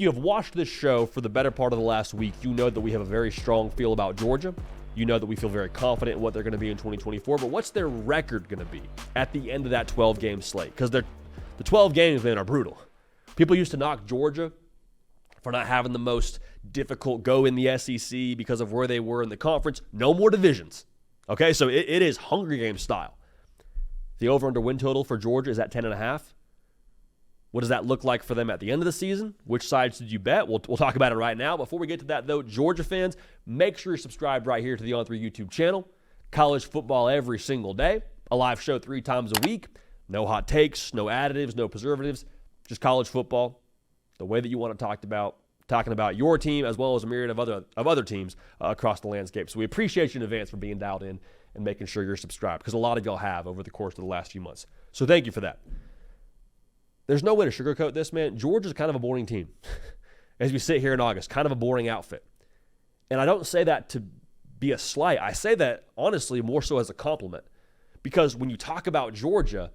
If you have watched this show for the better part of the last week, you know that we have a very strong feel about Georgia. You know that we feel very confident in what they're going to be in 2024. But what's their record going to be at the end of that 12-game slate? Because the 12 games, man, are brutal. People used to knock Georgia for not having the most difficult go in the SEC because of where they were in the conference. No more divisions. Okay, so it is Hunger Games style. The over-under win total for Georgia is at 10.5. What does that look like for them at the end of the season? Which sides did you bet? We'll talk about it right now. Before we get to that, though, Georgia fans, make sure you're subscribed right here to the On3 YouTube channel. College football every single day. A live show 3 times a week. No hot takes, no additives, no preservatives. Just college football, the way that you want it talked about, talking about your team as well as a myriad of other teams across the landscape. So we appreciate you in advance for being dialed in and making sure you're subscribed, because a lot of y'all have over the course of the last few months. So thank you for that. There's no way to sugarcoat this, man. Georgia's kind of a boring team. As we sit here in August, kind of a boring outfit. And I don't say that to be a slight. I say that, honestly, more so as a compliment. Because when you talk about Georgia,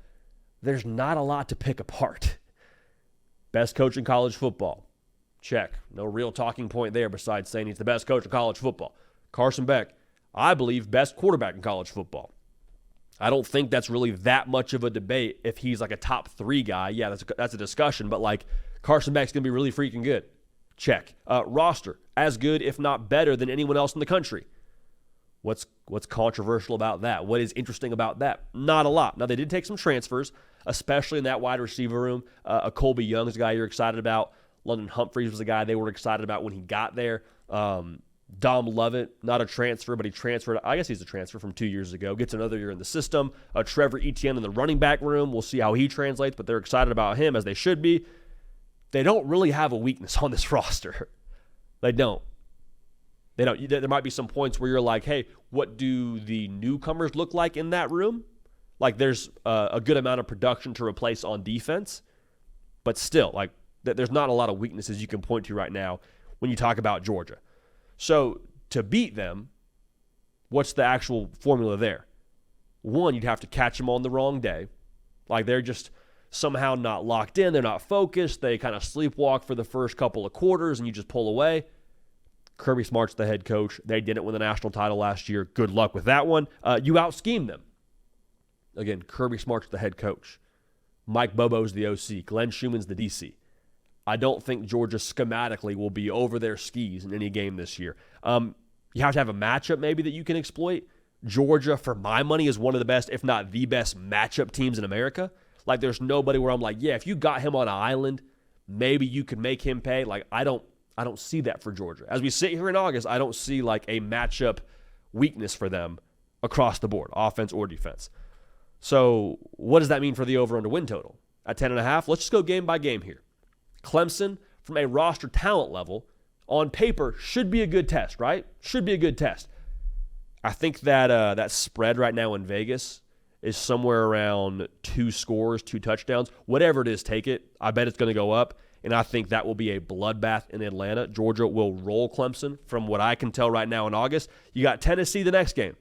there's not a lot to pick apart. Best coach in college football. Check. No real talking point there besides saying he's the best coach in college football. Carson Beck, I believe, best quarterback in college football. I don't think that's really that much of a debate if he's like a top 3 guy. Yeah, that's a discussion, but like Carson Beck's going to be really freaking good. Check. Roster, as good, if not better, than anyone else in the country. What's controversial about that? What is interesting about that? Not a lot. Now, they did take some transfers, especially in that wide receiver room. Colby Young's a guy you're excited about. London Humphreys was a guy they were excited about when he got there. Dom Lovett, not a transfer, but he transferred. I guess he's a transfer from 2 years ago. Gets another year in the system. Trevor Etienne in the running back room. We'll see how he translates, but they're excited about him, as they should be. They don't really have a weakness on this roster. They don't. There might be some points where you're like, hey, what do the newcomers look like in that room? Like there's a good amount of production to replace on defense, but still, like there's not a lot of weaknesses you can point to right now when you talk about Georgia. So to beat them, what's the actual formula there? One, you'd have to catch them on the wrong day. Like they're just somehow not locked in. They're not focused. They kind of sleepwalk for the first couple of quarters and you just pull away. Kirby Smart's the head coach. They didn't win the national title last year. Good luck with that one. You out-scheme them. Again, Kirby Smart's the head coach. Mike Bobo's the OC. Glenn Schumann's the DC. I don't think Georgia schematically will be over their skis in any game this year. You have to have a matchup maybe that you can exploit. Georgia, for my money, is one of the best, if not the best, matchup teams in America. Like, there's nobody where I'm like, yeah, if you got him on an island, maybe you could make him pay. Like, I don't see that for Georgia. As we sit here in August, I don't see like a matchup weakness for them across the board, offense or defense. So what does that mean for the over-under win total? At 10.5, let's just go game by game here. Clemson, from a roster talent level, on paper, should be a good test, right? Should be a good test. I think that that spread right now in Vegas is somewhere around 2 scores, 2 touchdowns. Whatever it is, take it. I bet it's going to go up, and I think that will be a bloodbath in Atlanta. Georgia will roll Clemson from what I can tell right now in August. You got Tennessee the next game.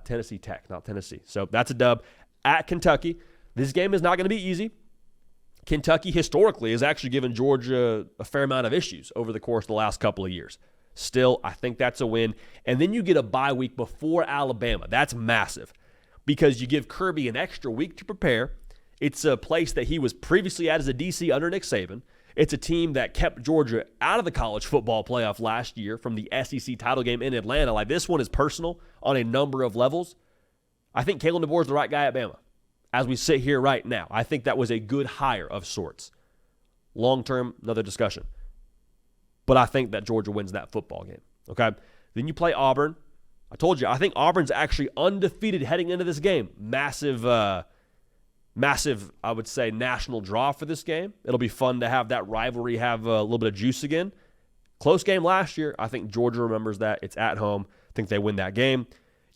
Tennessee Tech, not Tennessee. So that's a dub. At Kentucky, this game is not going to be easy. Kentucky historically has actually given Georgia a fair amount of issues over the course of the last couple of years. Still, I think that's a win. And then you get a bye week before Alabama. That's massive because you give Kirby an extra week to prepare. It's a place that he was previously at as a DC under Nick Saban. It's a team that kept Georgia out of the college football playoff last year from the SEC title game in Atlanta. Like, this one is personal on a number of levels. I think Kalen DeBoer is the right guy at Bama. As we sit here right now, I think that was a good hire of sorts. Long-term, another discussion. But I think that Georgia wins that football game, okay? Then you play Auburn. I told you, I think Auburn's actually undefeated heading into this game. Massive, I would say, national draw for this game. It'll be fun to have that rivalry have a little bit of juice again. Close game last year. I think Georgia remembers that. It's at home. I think they win that game.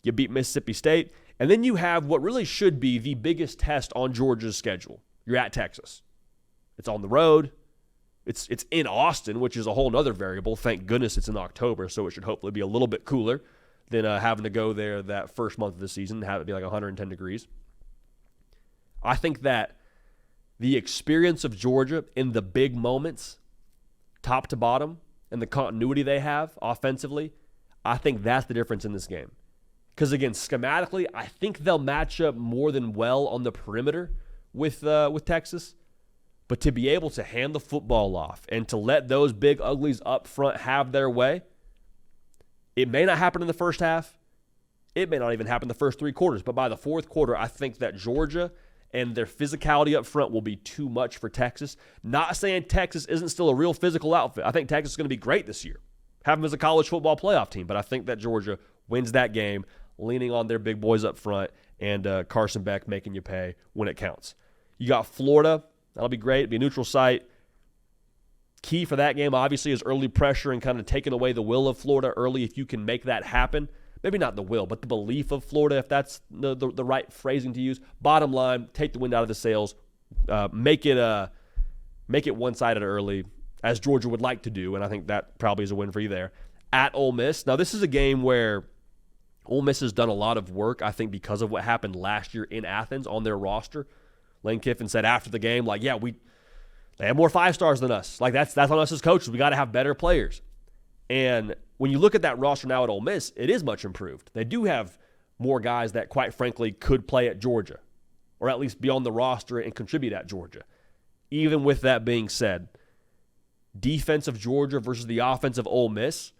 You beat Mississippi State. And then you have what really should be the biggest test on Georgia's schedule. You're at Texas. It's on the road. It's in Austin, which is a whole other variable. Thank goodness it's in October, so it should hopefully be a little bit cooler than having to go there that first month of the season and have it be like 110 degrees. I think that the experience of Georgia in the big moments top to bottom and the continuity they have offensively, I think that's the difference in this game. Because, again, schematically, I think they'll match up more than well on the perimeter with Texas. But to be able to hand the football off and to let those big uglies up front have their way, it may not happen in the first half. It may not even happen the first 3 quarters. But by the fourth quarter, I think that Georgia and their physicality up front will be too much for Texas. Not saying Texas isn't still a real physical outfit. I think Texas is going to be great this year. Have them as a college football playoff team. But I think that Georgia wins that game, leaning on their big boys up front and Carson Beck making you pay when it counts. You got Florida. That'll be great. It'll be a neutral site. Key for that game, obviously, is early pressure and kind of taking away the will of Florida early if you can make that happen. Maybe not the will, but the belief of Florida, if that's the right phrasing to use. Bottom line, take the wind out of the sails. Make it one-sided early, as Georgia would like to do, and I think that probably is a win for you there. At Ole Miss. Now, this is a game where Ole Miss has done a lot of work, I think, because of what happened last year in Athens on their roster. Lane Kiffin said after the game, like, yeah, they have more 5-stars than us. Like, that's on us as coaches. We got to have better players. And when you look at that roster now at Ole Miss, it is much improved. They do have more guys that, quite frankly, could play at Georgia, or at least be on the roster and contribute at Georgia. Even with that being said, defense of Georgia versus the offense of Ole Miss,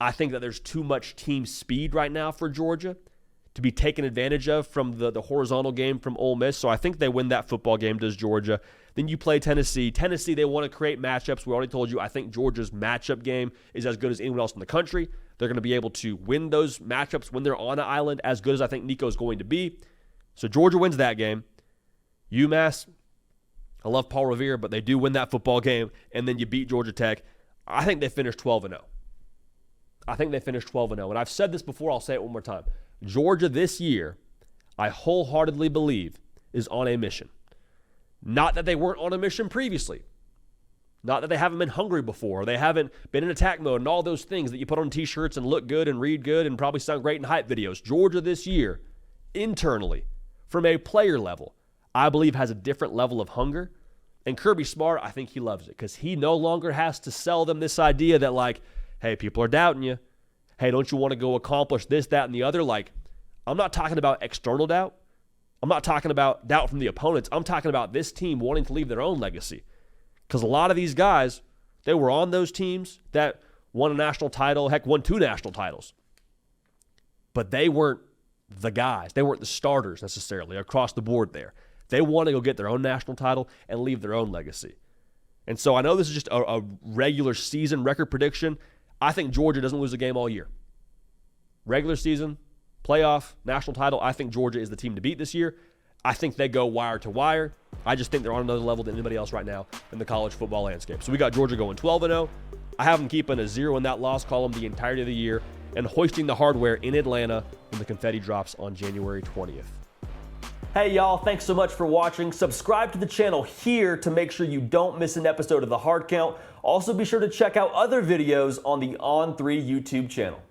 I think that there's too much team speed right now for Georgia to be taken advantage of from the horizontal game from Ole Miss. So I think they win that football game, does Georgia. Then you play Tennessee. Tennessee, they want to create matchups. We already told you, I think Georgia's matchup game is as good as anyone else in the country. They're going to be able to win those matchups when they're on an island, as good as I think Nico's going to be. So Georgia wins that game. UMass, I love Paul Revere, but they do win that football game, and then you beat Georgia Tech. I think they finish 12-0. I think they finished 12-0. And I've said this before, I'll say it one more time. Georgia this year, I wholeheartedly believe, is on a mission. Not that they weren't on a mission previously. Not that they haven't been hungry before, or they haven't been in attack mode and all those things that you put on t-shirts and look good and read good and probably sound great in hype videos. Georgia this year, internally, from a player level, I believe has a different level of hunger. And Kirby Smart, I think he loves it because he no longer has to sell them this idea that, like, hey, people are doubting you. Hey, don't you want to go accomplish this, that, and the other? Like, I'm not talking about external doubt. I'm not talking about doubt from the opponents. I'm talking about this team wanting to leave their own legacy. Because a lot of these guys, they were on those teams that won a national title, heck, won 2 national titles. But they weren't the guys. They weren't the starters necessarily across the board there. They want to go get their own national title and leave their own legacy. And so I know this is just a regular season record prediction. I think Georgia doesn't lose a game all year. Regular season, playoff, national title, I think Georgia is the team to beat this year. I think they go wire to wire. I just think they're on another level than anybody else right now in the college football landscape. So we got Georgia going 12-0. I have them keeping a 0 in that loss column the entirety of the year and hoisting the hardware in Atlanta when the confetti drops on January 20th. Hey y'all, thanks so much for watching. Subscribe to the channel here to make sure you don't miss an episode of The Hard Count. Also be sure to check out other videos on the On3 YouTube channel.